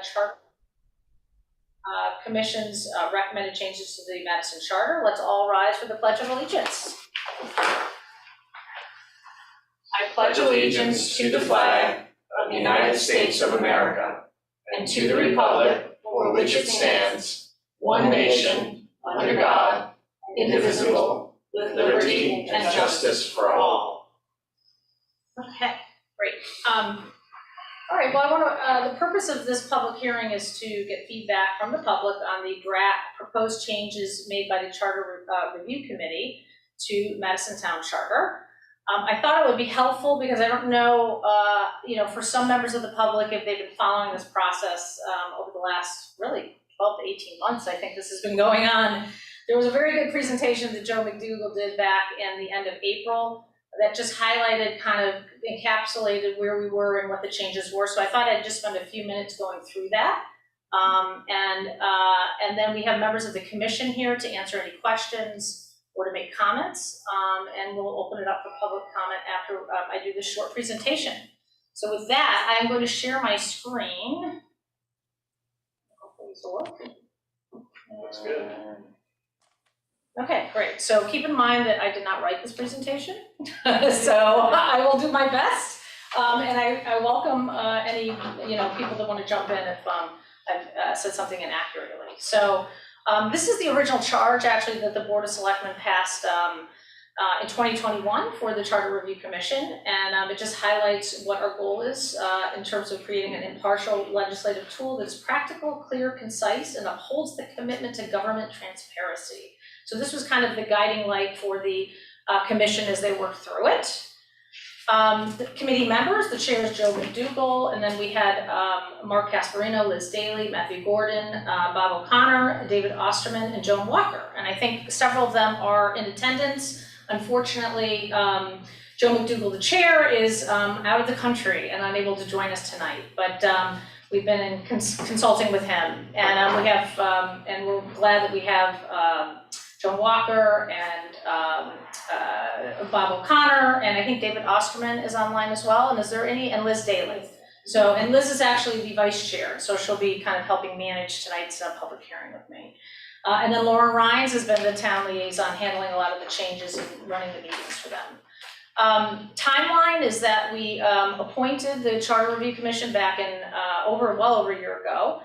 charter commission's recommended changes to the Madison Charter. Let's all rise for the Pledge of Allegiance. I pledge allegiance to the flag of the United States of America and to the republic for which it stands, one nation, under God, indivisible, with liberty and justice for all. Okay, great. All right, well, the purpose of this public hearing is to get feedback from the public on the proposed changes made by the Charter Review Committee to Madison Town Charter. I thought it would be helpful because I don't know, for some members of the public, if they've been following this process over the last really 12 to 18 months, I think this has been going on. There was a very good presentation that Joe McDougall did back in the end of April that just highlighted, kind of encapsulated where we were and what the changes were. So I thought I'd just spend a few minutes going through that. And then we have members of the commission here to answer any questions or to make comments. And we'll open it up for public comment after I do this short presentation. So with that, I'm going to share my screen. Hopefully this will work. Looks good. Okay, great. So keep in mind that I did not write this presentation, so I will do my best, and I welcome any people that want to jump in if I've said something inaccurately. So this is the original charge actually that the Board of Selectmen passed in 2021 for the Charter Review Commission, and it just highlights what our goal is in terms of creating an impartial legislative tool that's practical, clear, concise, and upholds the commitment to government transparency. So this was kind of the guiding light for the commission as they worked through it. The committee members, the chair is Joe McDougall, and then we had Mark Casparino, Liz Daly, Matthew Gordon, Bob O'Connor, David Osterman, and Joan Walker. And I think several of them are in attendance. Unfortunately, Joe McDougall, the chair, is out of the country and unable to join us tonight. But we've been in consulting with him, and we have, and we're glad that we have Joan Walker and Bob O'Connor, and I think David Osterman is online as well. And is there any? And Liz Daly. So, and Liz is actually the vice chair, so she'll be kind of helping manage tonight's public hearing with me. And then Lauren Rhines has been the town liaison, handling a lot of the changes and running the meetings for them. Timeline is that we appointed the Charter Review Commission back in well over a year ago.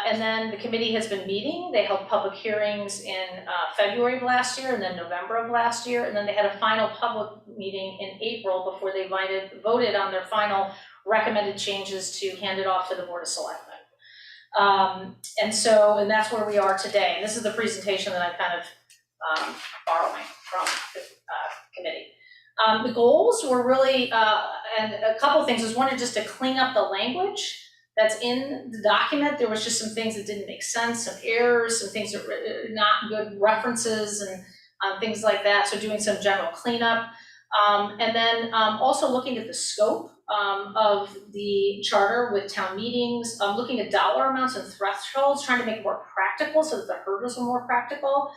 And then the committee has been meeting. They held public hearings in February of last year and then November of last year. And then they had a final public meeting in April before they voted on their final recommended changes to hand it off to the Board of Selectmen. And that's where we are today. And this is the presentation that I'm kind of borrowing from the committee. The goals were really, and a couple things, is one is just to clean up the language that's in the document. There was just some things that didn't make sense, some errors, some things that were not good references and things like that. So doing some general cleanup. And then also looking at the scope of the charter with town meetings, looking at dollar amounts and thresholds, trying to make it more practical so that the hurdles are more practical.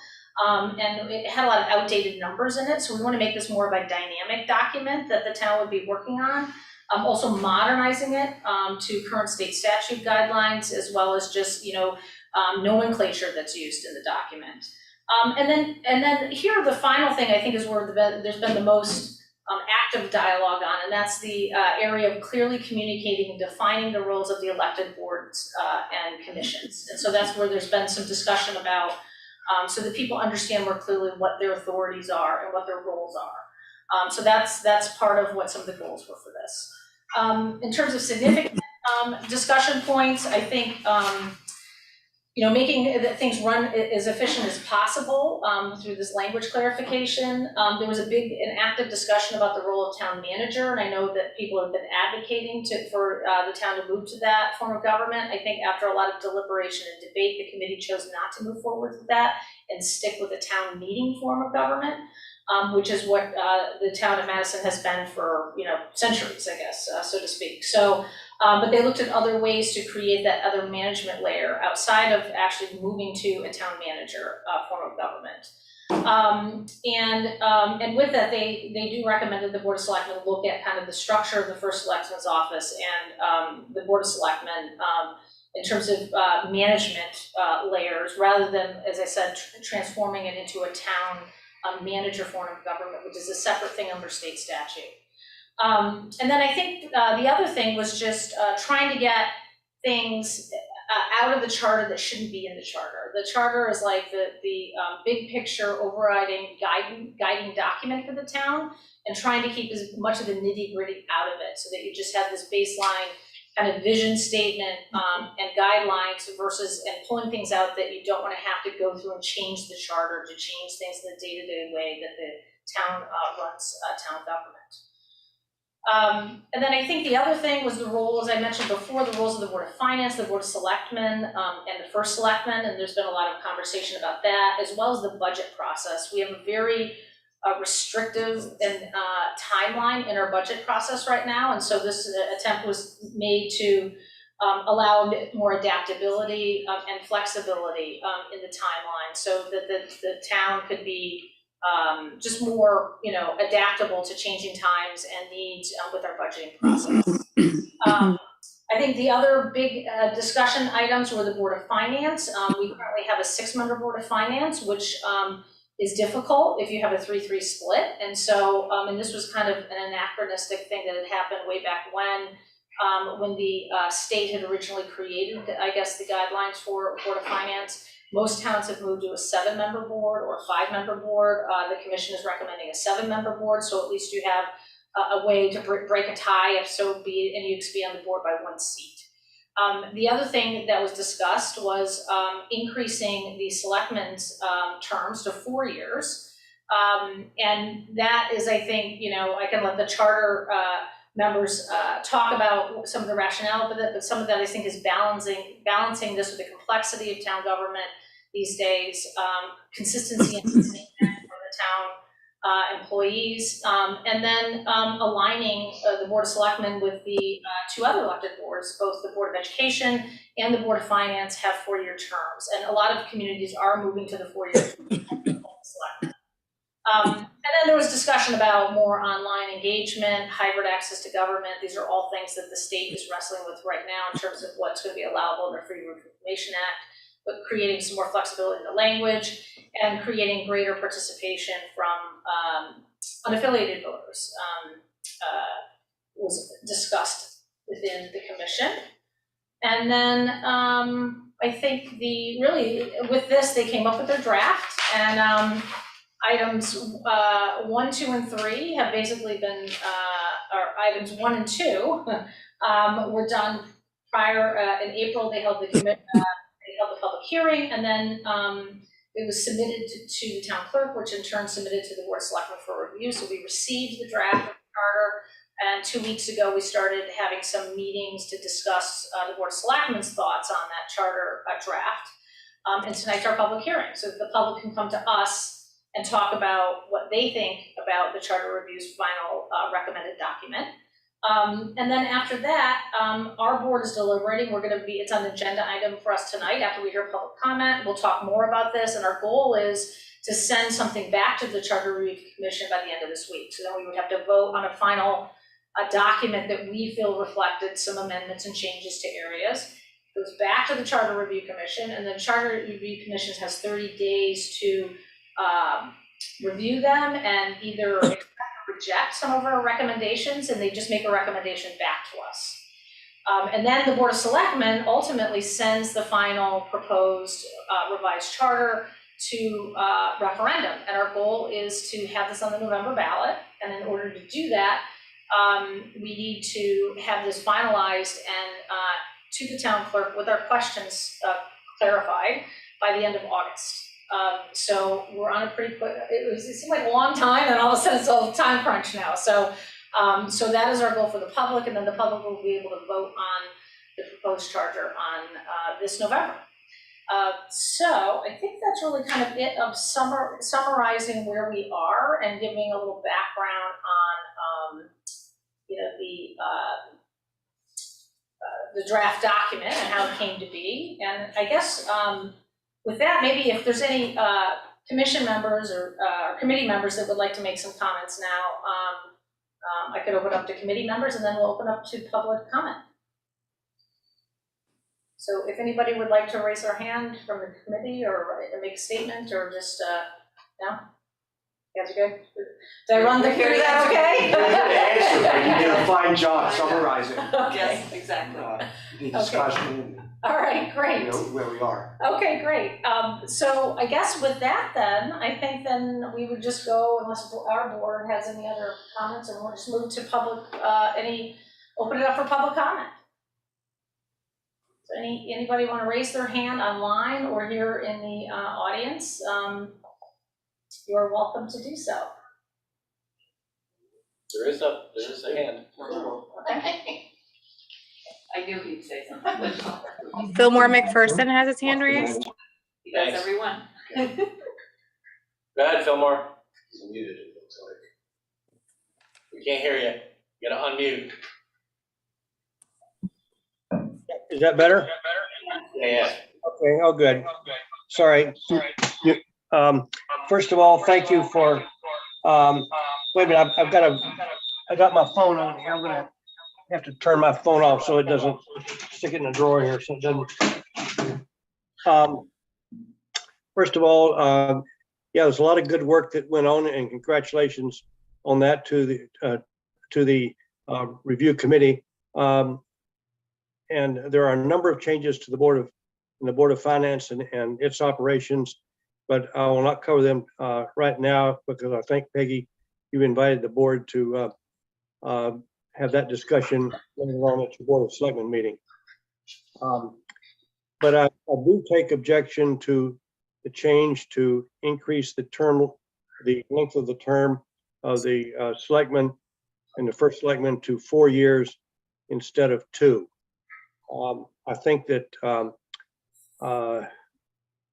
And it had a lot of outdated numbers in it. So we want to make this more of a dynamic document that the town would be working on. Also modernizing it to current state statute guidelines, as well as just nomenclature that's used in the document. And then here the final thing I think is where there's been the most active dialogue on, and that's the area of clearly communicating and defining the roles of the elected boards and commissions. And so that's where there's been some discussion about so that people understand more clearly what their authorities are and what their roles are. So that's part of what some of the goals were for this. In terms of significant discussion points, I think making things run as efficient as possible through this language clarification. There was a big and active discussion about the role of town manager, and I know that people have been advocating for the town to move to that form of government. I think after a lot of deliberation and debate, the committee chose not to move forward with that and stick with a town meeting form of government. Which is what the town of Madison has been for centuries, I guess, so to speak. So, but they looked at other ways to create that other management layer outside of actually moving to a town manager form of government. And with that, they do recommend that the Board of Selectmen look at kind of the structure of the first selectman's office and the Board of Selectmen in terms of management layers, rather than, as I said, transforming it into a town manager form of government, which is a separate thing under state statute. And then I think the other thing was just trying to get things out of the charter that shouldn't be in the charter. The charter is like the big picture overriding guiding document for the town, and trying to keep as much of the nitty-gritty out of it so that you just have this baseline kind of vision statement and guidelines versus and pulling things out that you don't want to have to go through and change the charter to change things in the day-to-day way that the town runs town government. And then I think the other thing was the role, as I mentioned before, the roles of the Board of Finance, the Board of Selectmen, and the first Selectmen, and there's been a lot of conversation about that, as well as the budget process. We have a very restrictive and timeline in our budget process right now, and so this attempt was made to allow more adaptability and flexibility in the timeline, so that the town could be just more, adaptable to changing times and needs with our budgeting process. I think the other big discussion items were the Board of Finance. We currently have a 6-member Board of Finance, which is difficult if you have a 3-3 split. And so, and this was kind of an anachronistic thing that had happened way back when the state had originally created, I guess, the guidelines for Board of Finance. Most towns have moved to a 7-member board or a 5-member board. The commission is recommending a 7-member board, so at least you have a way to break a tie, if so be it, and you expand the board by 1 seat. The other thing that was discussed was increasing the selectmen's terms to 4 years. And that is, I think, I can let the charter members talk about some of the rationale of it, but some of that I think is balancing this with the complexity of town government these days, consistency and for the town employees, and then aligning the Board of Selectmen with the 2 other elected boards. Both the Board of Education and the Board of Finance have 4-year terms, and a lot of communities are moving to the 4-year terms. And then there was discussion about more online engagement, hybrid access to government. These are all things that the state is wrestling with right now in terms of what's going to be allowable in the Freedom of Information Act, but creating some more flexibility in the language and creating greater participation from unaffiliated voters was discussed within the commission. And then I think with this, they came up with their draft, and items 1, 2, and 3 have basically been, or items 1 and 2 were done prior, in April. They held the public hearing, and then it was submitted to the town clerk, which in turn submitted to the Board of Selectmen for review. So we received the draft of the charter, and 2 weeks ago we started having some meetings to discuss the Board of Selectmen's thoughts on that charter draft. And tonight's our public hearing, so that the public can come to us and talk about what they think about the Charter Review's final recommended document. And then after that, our board is deliberating. It's on the agenda item for us tonight. After we hear public comment, we'll talk more about this, and our goal is to send something back to the Charter Review Commission by the end of this week. So then we would have to vote on a final document that we feel reflected some amendments and changes to areas. It goes back to the Charter Review Commission, and the Charter Review Commission has 30 days to review them and either accept or reject some of our recommendations, and they just make a recommendation back to us. And then the Board of Selectmen ultimately sends the final proposed revised charter to referendum, and our goal is to have this on the November ballot. And in order to do that, we need to have this finalized and to the town clerk with our questions clarified by the end of August. So we're on a pretty quick, it seemed like a long time, and all of a sudden it's a time crunch now. So that is our goal for the public, and then the public will be able to vote on the proposed charter on this November. So I think that's really kind of it of summarizing where we are and giving a little background on the draft document and how it came to be. And I guess with that, maybe if there's any commission members or committee members that would like to make some comments now, I could open up to committee members, and then we'll open up to public comment. So if anybody would like to raise their hand from the committee or make a statement or just, no? You guys are good? Did I run through that okay? You did a fine job summarizing Okay. Yes, exactly. the discussion All right, and great. where we are. Okay, great. So I guess with that then, I think then we would just go, unless our board has any other comments, and we'll just move to public, open it up for public comment. So anybody want to raise their hand online or here in the audience? You're welcome to do so. There is a hand. Okay. I knew he'd say something. Fillmore McPherson has his hand raised. He does Thanks. everyone. Go ahead, Fillmore. He's muted, it looks like. We can't hear you. You gotta unmute. Is that better? Yeah. Okay, oh, good. Sorry. First of all, thank you for, wait a minute, I got my phone on here. I'm gonna have to turn my phone off so it doesn't stick it in a drawer here, so it doesn't. First of all, yeah, there's a lot of good work that went on, and congratulations on that to the review committee. And there are a number of changes to the Board of Finance and its operations, but I will not cover them right now because I think, Peggy, you invited the board to have that discussion later on at your Board of Selectmen meeting. But I do take objection to the change to increase the length of the term of the selectmen and the first selectman to 4 years instead of 2. I think that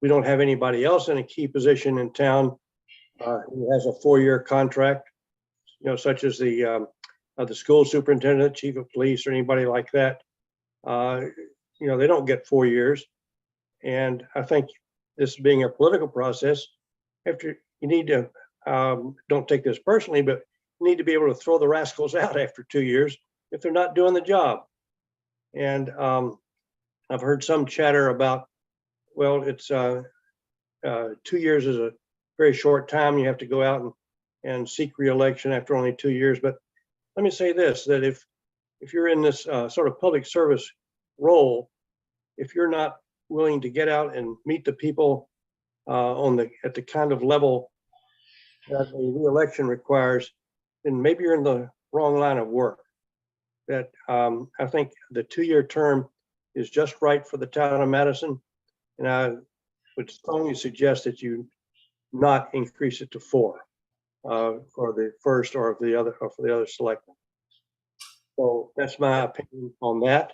we don't have anybody else in a key position in town who has a 4-year contract, such as the school superintendent, chief of police, or anybody like that. They don't get 4 years. And I think this being a political process, you need to, don't take this personally, but you need to be able to throw the rascals out after 2 years if they're not doing the job. And I've heard some chatter about, well, it's 2 years is a very short time. You have to go out and seek re-election after only 2 years. But let me say this, that if you're in this sort of public service role, if you're not willing to get out and meet the people at the kind of level that a re-election requires, then maybe you're in the wrong line of work. That I think the 2-year term is just right for the town of Madison, and I would strongly suggest that you not increase it to 4 for the first or for the other selectmen. So that's my opinion on that.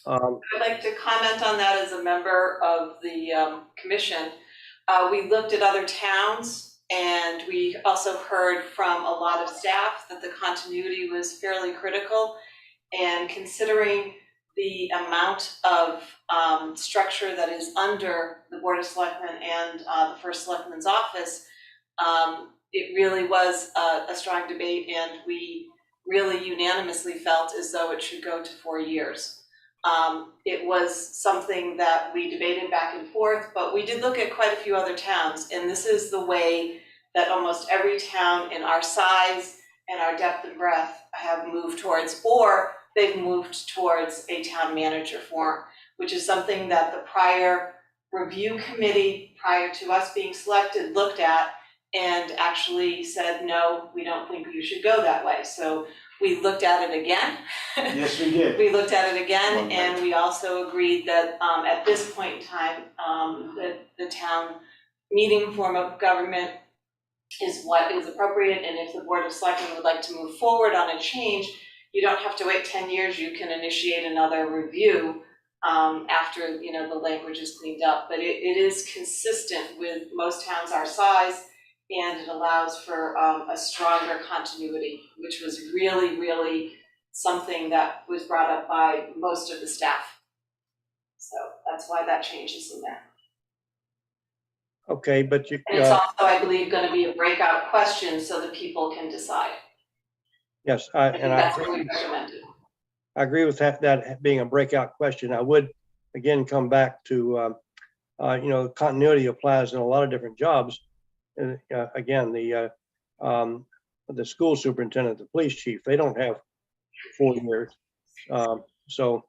I'd like to comment on that as a member of the commission. We looked at other towns, and we also heard from a lot of staff that the continuity was fairly critical. And considering the amount of structure that is under the Board of Selectmen and the first Selectman's office, it really was a strong debate, and we really unanimously felt as though it should go to 4 years. It was something that we debated back and forth, but we did look at quite a few other towns, and this is the way that almost every town in our size and our depth and breadth have moved towards, or they've moved towards a town manager form, which is something that the prior review committee, prior to us being selected, looked at and actually said, no, we don't think you should go that way. So we looked at it again. Yes, we did. We looked at it again, and we also agreed that at this point in time, the town meeting form of government is what is appropriate, and if the Board of Selectmen would like to move forward on a change, you don't have to wait 10 years. You can initiate another review after the language is cleaned up. But it is consistent with most towns our size, and it allows for a stronger continuity, which was really, really something that was brought up by most of the staff. So that's why that change is in there. Okay, but And it's also, I believe, going to be a breakout question so that people can decide. yes, I think that's what we recommended. I agree with that being a breakout question. I would again, come back to, continuity applies in a lot of different jobs. And again, the school superintendent, the police chief, they don't have 4 years. So,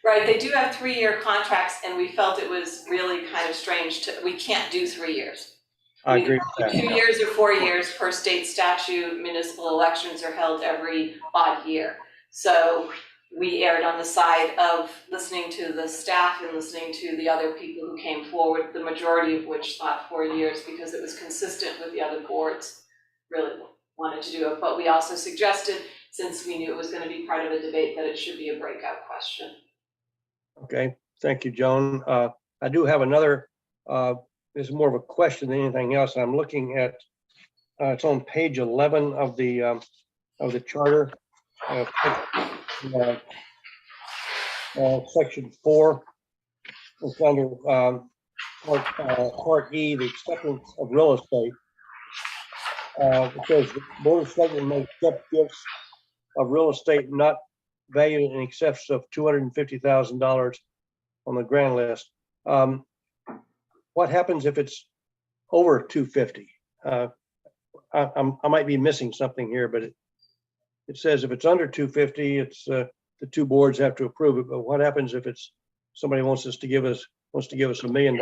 Right, they do have 3-year contracts, and we felt it was really kind of strange we can't do 3 years. I agree with that. 2 years or 4 years per state statute, municipal elections are held every odd year. So we erred on the side of listening to the staff and listening to the other people who came forward, the majority of which thought 4 years because it was consistent with the other boards really wanted to do it. But we also suggested, since we knew it was going to be part of a debate, that it should be a breakout question. Okay, thank you, Joan. I do have another, this is more of a question than anything else. I'm looking at, it's on page 11 of the charter. Section 4, it's under part E, the acceptance of real estate. It says the Board of Selectmen may accept gifts of real estate not valued in excess of $250,000 on the grant list. What happens if it's over 250? I might be missing something here, but it says if it's under 250, it's the 2 boards have to approve it. But what happens if it's somebody wants to give us $1 million?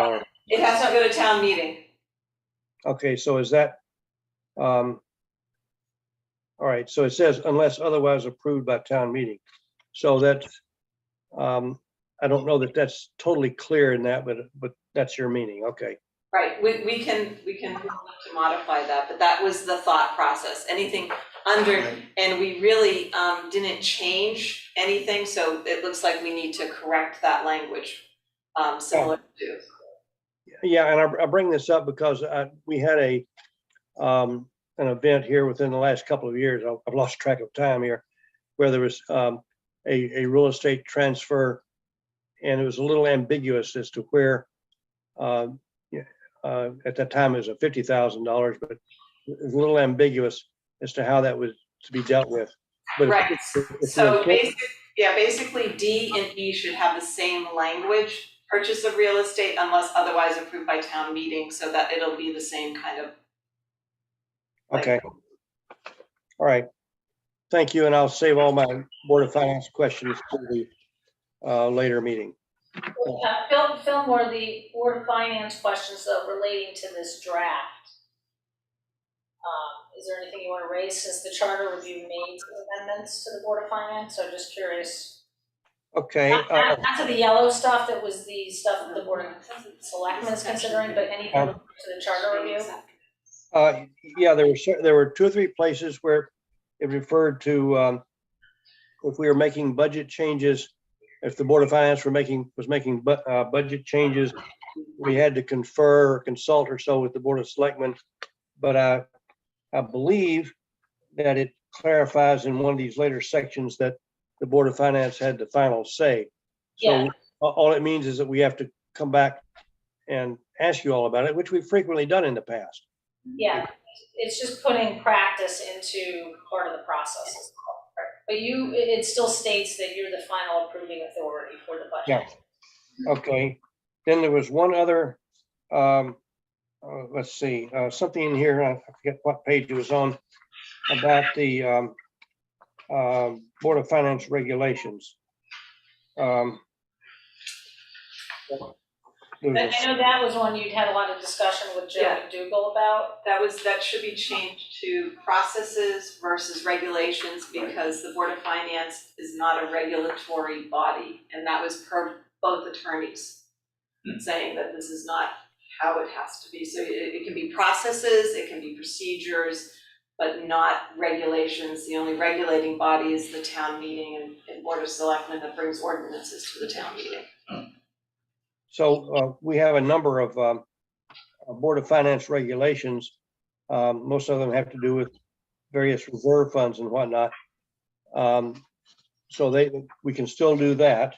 It has to go to town meeting. Okay, so is that all right? So it says unless otherwise approved by town meeting. So that's I don't know that that's totally clear in that, but that's your meaning. Okay. Right, we can look to modify that, but that was the thought process. Anything under, and we really didn't change anything, so it looks like we need to correct that language similar to. Yeah, and I bring this up because we had an event here within the last couple of years. I've lost track of time here, where there was a real estate transfer, and it was a little ambiguous as to where. At that time, it was $50,000, but it was a little ambiguous as to how that was to be dealt with. But Right. So basically D and E should have the same language, purchase of real estate unless otherwise approved by town meeting, so that it'll be the same kind of. Okay. All right. Thank you, and I'll save all my Board of Finance questions for the later meeting. Fillmore, the Board of Finance questions though relating to this draft. Is there anything you want to raise since the charter review made amendments to the Board of Finance? So just curious. Okay. Not to the yellow stuff that was the stuff that the Board of Selectmen is considering, but anything to the charter review? Yeah, there were 2 or 3 places where it referred to if we were making budget changes. If the Board of Finance was making budget changes, we had to confer or consult or so with the Board of Selectmen. But I believe that it clarifies in one of these later sections that the Board of Finance had the final say. So Yeah. All it means is that we have to come back and ask you all about it, which we've frequently done in the past. Yeah, it's just putting practice into part of the process. But it still states that you're the final approving authority for the budget. Yeah. Okay. Then there was one other, let's see, something in here, I forget what page it was on, about the Board of Finance regulations. I know that was one you'd had a lot of discussion with Joe McDougall about. That should be changed to processes versus regulations, because the Board of Finance is not a regulatory body, and that was per both attorneys saying that this is not how it has to be. So it can be processes, it can be procedures, but not regulations. The only regulating body is the town meeting and Board of Selectmen that brings ordinances to the town meeting. So we have a number of Board of Finance regulations. Most of them have to do with various reserve funds and whatnot. So we can still do that,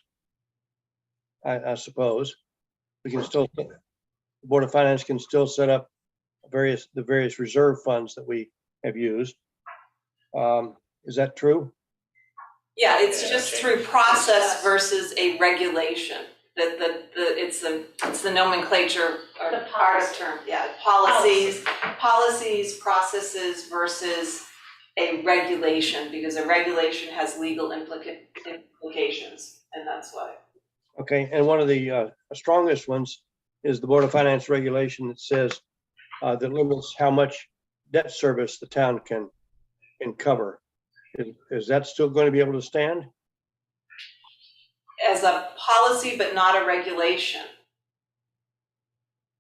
I suppose. We can still, the Board of Finance can still set up the various reserve funds that we have used. Is that true? Yeah, it's just through process versus a regulation. It's the nomenclature or The art of policy. term, yeah, policies, processes versus a regulation, because a regulation has legal implications, and that's why. Okay, and one of the strongest ones is the Board of Finance regulation that says that limits how much debt service the town can cover. Is that still going to be able to stand? As a policy, but not a regulation.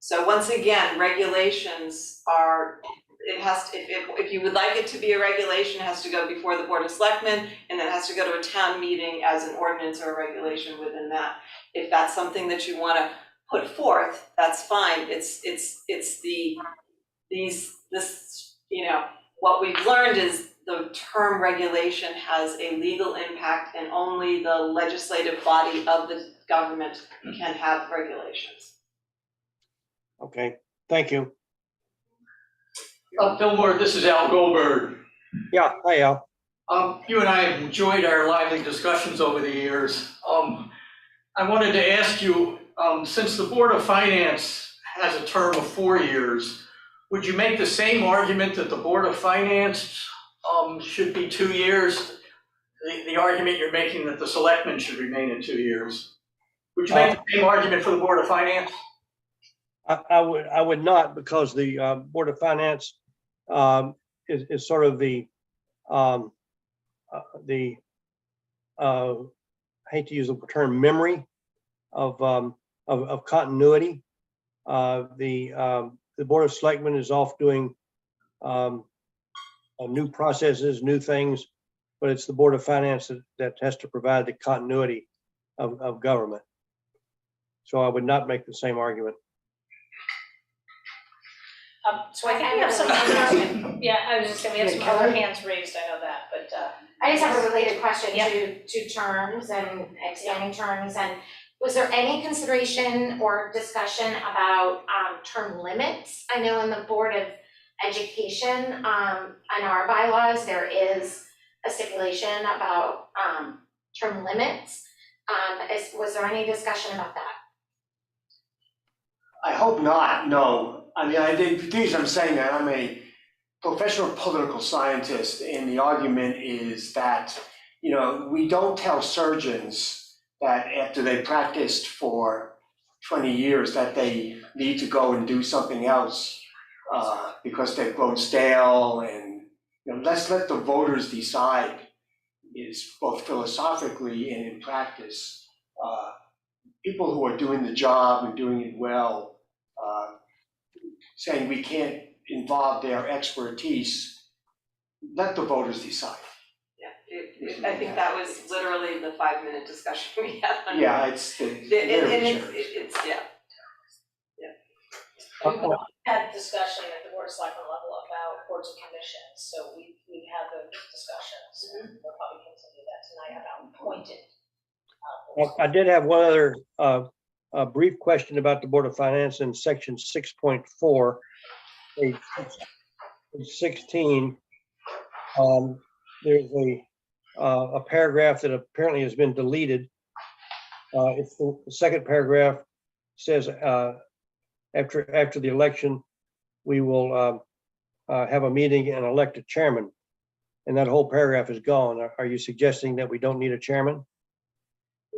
So once again, regulations are, if you would like it to be a regulation, it has to go before the Board of Selectmen, and then it has to go to a town meeting as an ordinance or a regulation within that. If that's something that you wanna put forth, that's fine. It's what we've learned is the term regulation has a legal impact, and only the legislative body of the government can have regulations. Okay, thank you. Fillmore, this is Al Goldberg. Yeah, hi, Al. You and I have enjoyed our lively discussions over the years. I wanted to ask you, since the Board of Finance has a term of 4 years, would you make the same argument that the Board of Finance should be 2 years? The argument you're making that the Selectmen should remain in 2 years. Would you make the same argument for the Board of Finance? I would not, because the Board of Finance is sort of the I hate to use the term memory of continuity. The Board of Selectmen is off doing new processes, new things, but it's the Board of Finance that has to provide the continuity of government. So I would not make the same argument. So I think we have some other, yeah, I was just saying, we have some other hands raised, I know that, but, I just have a related question Yeah. to terms and expanding terms, and was there any consideration or discussion about term limits? I know in the Board of Education, in our bylaws, there is a stipulation about term limits. Was there any discussion about that? I hope not, no. I mean, I think, the reason I'm saying that, I'm a professional political scientist, and the argument is that, we don't tell surgeons that after they practiced for 20 years that they need to go and do something else because they've grown stale, and, let's let the voters decide, is both philosophically and in practice. People who are doing the job and doing it well, saying we can't involve their expertise, let the voters decide. Yeah, I think that was literally the 5-minute discussion we had on. Yeah, it's the literature. It's yeah. we've had discussion at the Board of Selectmen level about boards and commissions, so we had those discussions. We'll probably continue that tonight about appointed. I did have one other a brief question about the Board of Finance in section 6.4, page 16. There's a paragraph that apparently has been deleted. It's the second paragraph says after the election, we will have a meeting and elect a chairman, and that whole paragraph is gone. Are you suggesting that we don't need a chairman?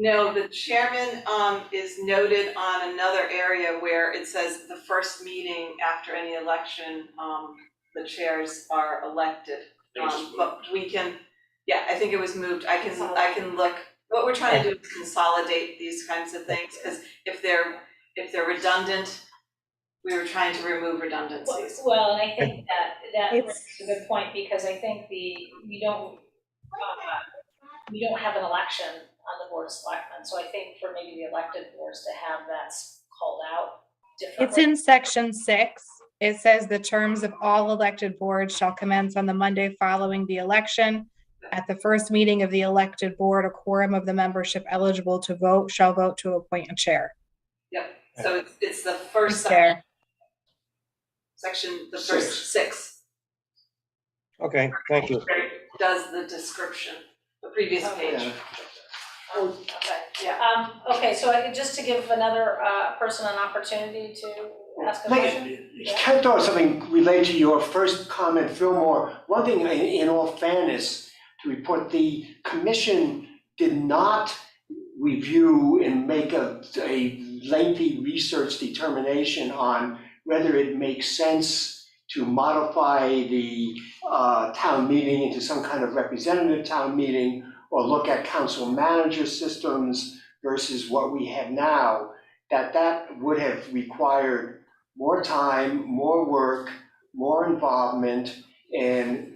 No, the chairman is noted on another area where it says the first meeting after any election, the chairs are elected. But we can, I think it was moved. I can look. What we're trying to do is consolidate these kinds of things, because if they're redundant, we were trying to remove redundancies. Well, and I think that It's- raises a good point, because I think we don't have an election on the Board of Selectmen, so I think for maybe the elected boards to have that called out differently. It's in section 6. It says the terms of all elected boards shall commence on the Monday following the election. At the first meeting of the elected board, a quorum of the membership eligible to vote shall vote to appoint a chair. Yep, so it's the first Chair. section, the first 6. Okay, thank you. Does the description, the previous page. Yeah. Okay. Yeah. Okay, so just to give another person an opportunity to ask a question? Can I throw something related to your first comment, Fillmore? One thing, in all fairness, to report, the commission did not review and make a lengthy research determination on whether it makes sense to modify the town meeting into some kind of representative town meeting, or look at council manager systems versus what we have now, that would have required more time, more work, more involvement, and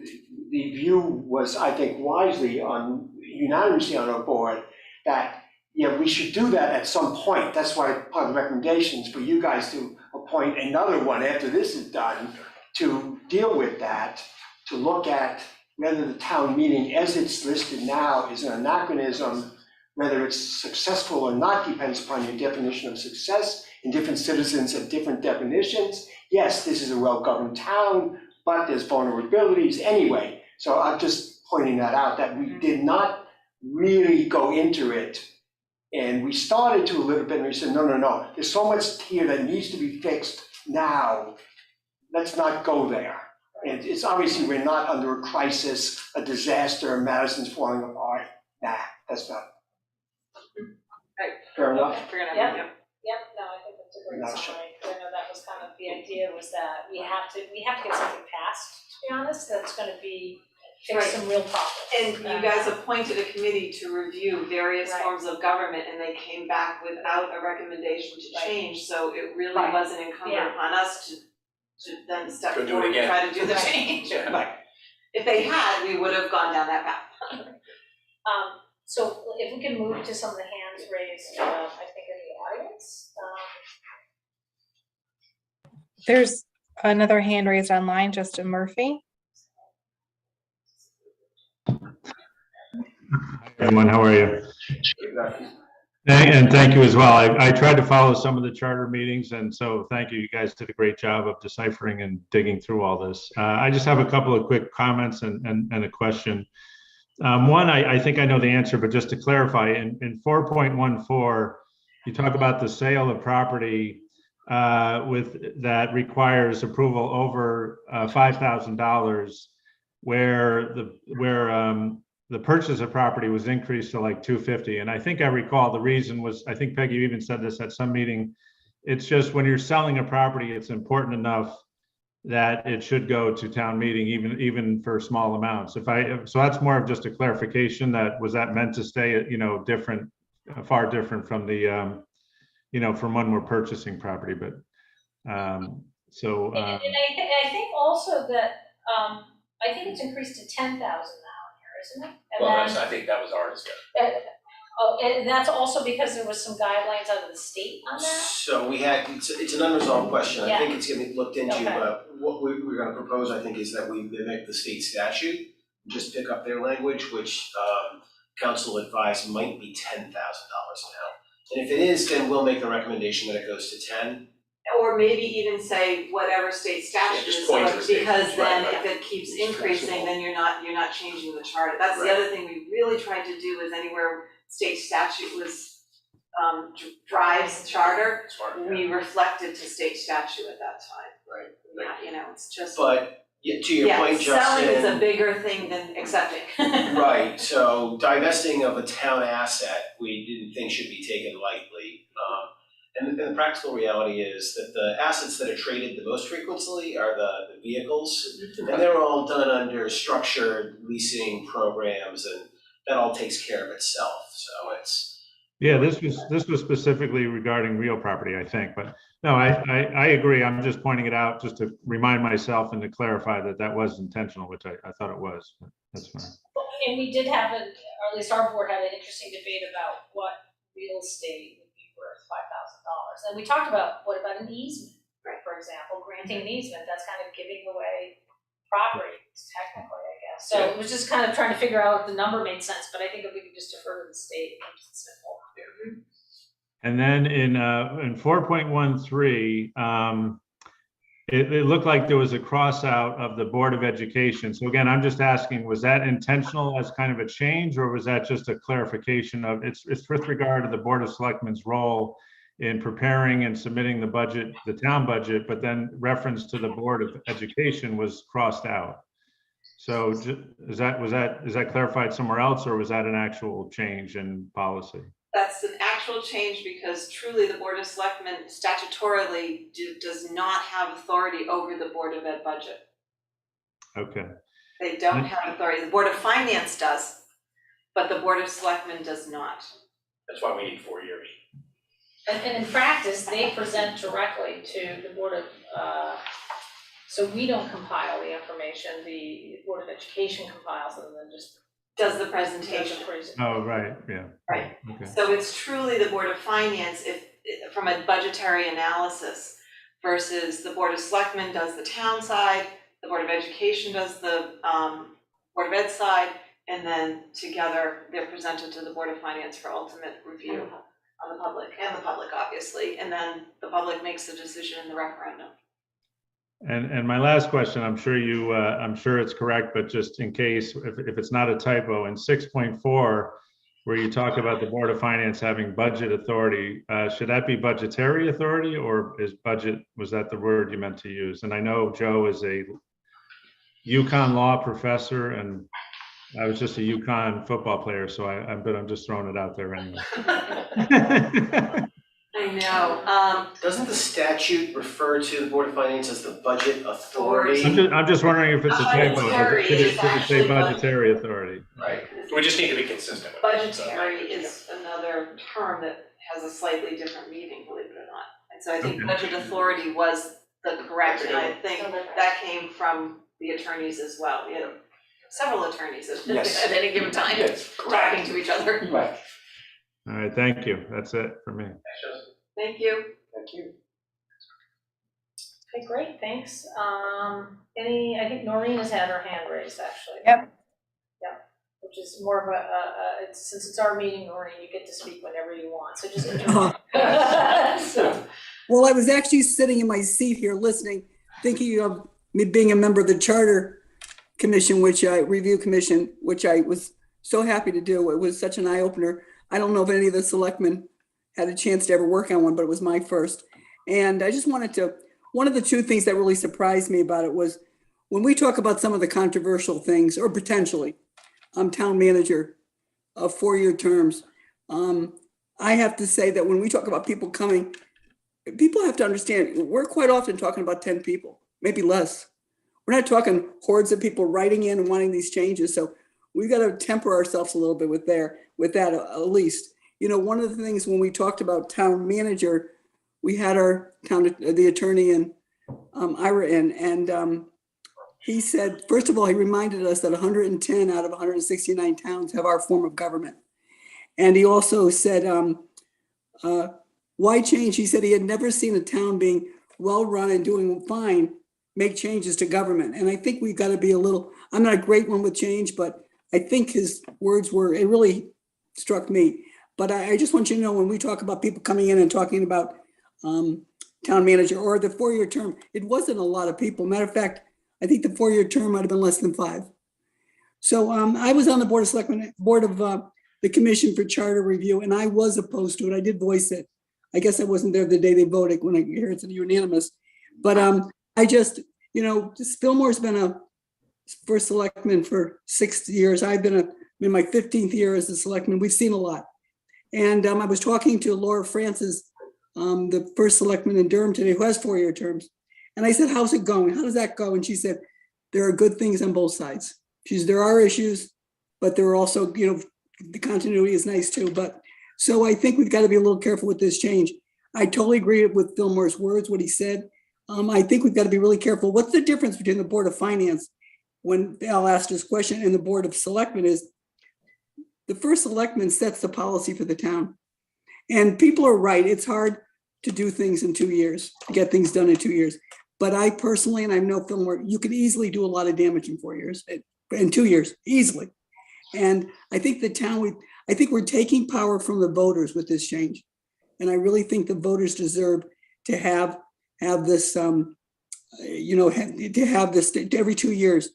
the view was, I think, unanimously on our board, that, yeah, we should do that at some point. That's why part of the recommendations for you guys to appoint another one after this is done to deal with that, to look at whether the town meeting as it's listed now is an anachronism, whether it's successful or not depends upon your definition of success, and different citizens have different definitions. Yes, this is a well-governed town, but there's vulnerabilities anyway. So I'm just pointing that out, that we did not really go into it. And we started to a little bit, and we said, no, there's so much here that needs to be fixed now. Let's not go there. And it's obviously, we're not under a crisis, a disaster, Madison's falling apart. Nah, that's not. Right. Fair enough. Fair enough, Yep. yeah. Yep, no, I think that's a great Not sure. summary. I know that was kind of the idea, was that we have to get something passed, to be honest, that's gonna fix Right. some real problems. And you guys appointed a committee to review various Right. forms of government, and they came back without a recommendation to Right. change, so it really Right. wasn't incumbent Yeah. upon us to then step Go do it forward and again. try to do the Right. change. Yeah. Right. If they had, we would have gone down that path. So if we can move to some of the hands raised, I think in the audience. There's another hand raised online, Justin Murphy. Everyone, how are you? And thank you as well. I tried to follow some of the charter meetings, and so thank you. You guys did a great job of deciphering and digging through all this. I just have a couple of quick comments and a question. One, I think I know the answer, but just to clarify, in 4.14, you talk about the sale of property that requires approval over $5,000, where the purchase of property was increased to like $250. And I think I recall the reason was, I think Peggy even said this at some meeting, it's just when you're selling a property, it's important enough that it should go to town meeting, even for small amounts. So that's more of just a clarification, that was that meant to stay, different, far different from the, from when we're purchasing property, but, so. And I think also that, I think it's increased to 10,000 now in here, isn't it? And Well, then- I think that was our discussion. Oh, and that's also because there was some guidelines out of the state on that? So we had, it's an unresolved question, I think it's gonna be looked into, Okay. but what we're gonna propose, I think, is that we mimic the state statute, just pick up their language, which council advised might be $10,000 now. And if it is, then we'll make the recommendation that it goes to 10. Or maybe even say whatever state statute just is, point to the state, because then right. if it keeps increasing, then you're not changing the charter. That's the Right. other thing we really tried to do, is anywhere state statute was drives charter, Smart, yeah. we reflected to state statute at that time. Right. Yeah, it's just. But to your point, Justin. Selling is a bigger thing than accepting. Right, so divesting of a town asset, we didn't think should be taken lightly. And the practical reality is that the assets that are traded the most frequently are the vehicles. And they're all done under structured leasing programs, and that all takes care of itself, so it's. Yeah, this was specifically regarding real property, I think, but no, I agree. I'm just pointing it out just to remind myself and to clarify that was intentional, which I thought it was, but that's fine. And we did have, or at least our board had an interesting debate about what real estate would be worth $5,000. And we talked about, what about an easement, right? For example, granting an easement, that's kind of giving away property, technically, I guess. So it was just kind of trying to figure out if the number made sense, but I think if we could just defer to the state, it's simple. And then in 4.13, it looked like there was a cross out of the Board of Education. So again, I'm just asking, was that intentional as kind of a change, or was that just a clarification of, it's with regard to the Board of Selectmen's role in preparing and submitting the budget, the town budget, but then reference to the Board of Education was crossed out. So is that clarified somewhere else, or was that an actual change in policy? That's an actual change because truly the Board of Selectmen statutorily does not have authority over the Board of Ed budget. Okay. They don't have authority. The Board of Finance does, but the Board of Selectmen does not. That's why we need 4 years. And in practice, they present directly to the Board of, so we don't compile the information, the Board of Education compiles it and then just Does the does presentation. the presentation. Oh, right, yeah. Right. Okay. So it's truly the Board of Finance from a budgetary analysis versus the Board of Selectmen does the town side, the Board of Education does the Board of Ed side, and then together they're presented to the Board of Finance for ultimate review on the public obviously, and then the public makes the decision in the referendum. And my last question, I'm sure it's correct, but just in case, if it's not a typo, in 6.4, where you talk about the Board of Finance having budget authority, should that be budgetary authority, or was that the word you meant to use? And I know Joe is a UConn law professor, and I was just a UConn football player, so but I'm just throwing it out there anyway. I know. Doesn't the statute refer to the Board of Finance as the budget authority? I'm just wondering if it's a typo. Budgetary Should is it say actually budgetary authority? Right. We just need to be consistent with it. So- Budgetary is another term that has a slightly different meaning, believe it or not. And so I think Okay. budget authority was the correct, and I think that came from the attorneys as well. We had several attorneys Yes. at any given time Yes, talking to each other. Right. All right, thank you. That's it for me. Thank you. Thank you. Okay, great, thanks. I think Noreen has had her hand raised, actually. Yep. Yep, which is more of since it's our meeting, Noreen, you get to speak whenever you want, so just interrupt. So, Well, I was actually sitting in my seat here listening, thinking of me being a member of the Charter Commission, Review Commission, which I was so happy to do. It was such an eye-opener. I don't know if any of the selectmen had a chance to ever work on one, but it was my first. And I just one of the two things that really surprised me about it was when we talk about some of the controversial things, or potentially, town manager of 4-year terms, I have to say that when we talk about people coming, people have to understand, we're quite often talking about 10 people, maybe less. We're not talking hordes of people writing in and wanting these changes. So we've got to temper ourselves a little bit with that at least. You know, one of the things when we talked about town manager, we had our the attorney and Ira in, and he said, first of all, he reminded us that 110 out of 169 towns have our form of government. And he also said, why change? He said he had never seen a town being well-run and doing fine make changes to government. And I think we've got to be I'm not a great one with change, but I think his words it really struck me. But I just want you to know, when we talk about people coming in and talking about town manager or the 4-year term, it wasn't a lot of people. Matter of fact, I think the 4-year term might've been less than 5. So I was on the Board of Selectmen, board of the Commission for Charter Review, and I was opposed to it. I did voice it. I guess I wasn't there the day they voted when I hear it's unanimous. But I just, Fillmore's been a first selectman for 6 years. I've been in my 15th year as a selectman. We've seen a lot. And I was talking to Laura Francis, the first selectman in Durham today, who has 4-year terms. And I said, how's it going? How does that go? And she said, there are good things on both sides. There are issues, but there are also, the continuity is nice too. But so I think we've got to be a little careful with this change. I totally agree with Fillmore's words, what he said. I think we've got to be really careful. What's the difference between the Board of Finance, when Al asked this question, and the Board of Selectmen is the first selectman sets the policy for the town. And people are right. It's hard to do things in 2 years, to get things done in 2 years. But I personally, and I know Fillmore, you could easily do a lot of damage in 4 years, in 2 years, easily. And I think I think we're taking power from the voters with this change. And I really think the voters deserve to have this to have this every 2 years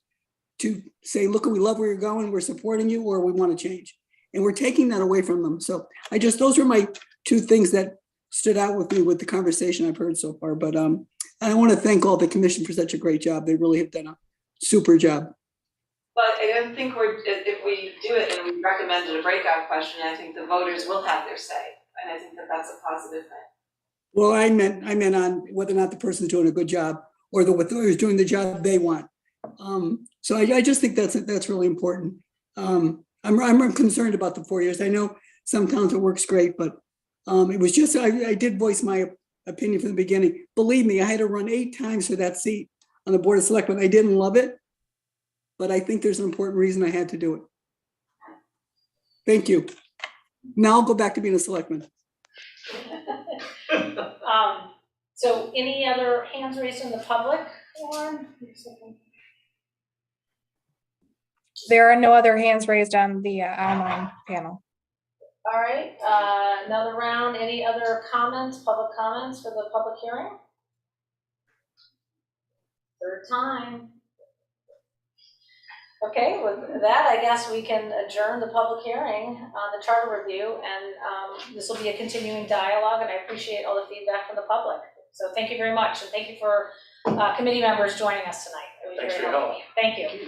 to say, look, we love where you're going, we're supporting you, or we want to change. And we're taking that away from them. So those are my two things that stood out with me with the conversation I've heard so far. But I want to thank all the commission for such a great job. They really have done a super job. But I don't think if we do it and we recommended a breakout question, I think the voters will have their say. And I think that that's a positive thing. Well, I meant on whether or not the person's doing a good job or whoever's doing the job they want. So I just think that's really important. I'm concerned about the 4 years. I know some towns it works great, but it was just, I did voice my opinion from the beginning. Believe me, I had to run 8 times for that seat on the Board of Selectmen. I didn't love it, but I think there's an important reason I had to do it. Thank you. Now I'll go back to being a selectman. So any other hands raised in the public, Lauren? There are no other hands raised on the online panel. All right, another round. Any other comments, public comments for the public hearing? Third time. Okay, with that, I guess we can adjourn the public hearing on the charter review, and this will be a continuing dialogue, and I appreciate all the feedback from the public. So thank you very much, and thank you for committee members joining us tonight. It was Thanks very for your helpful. Thank you.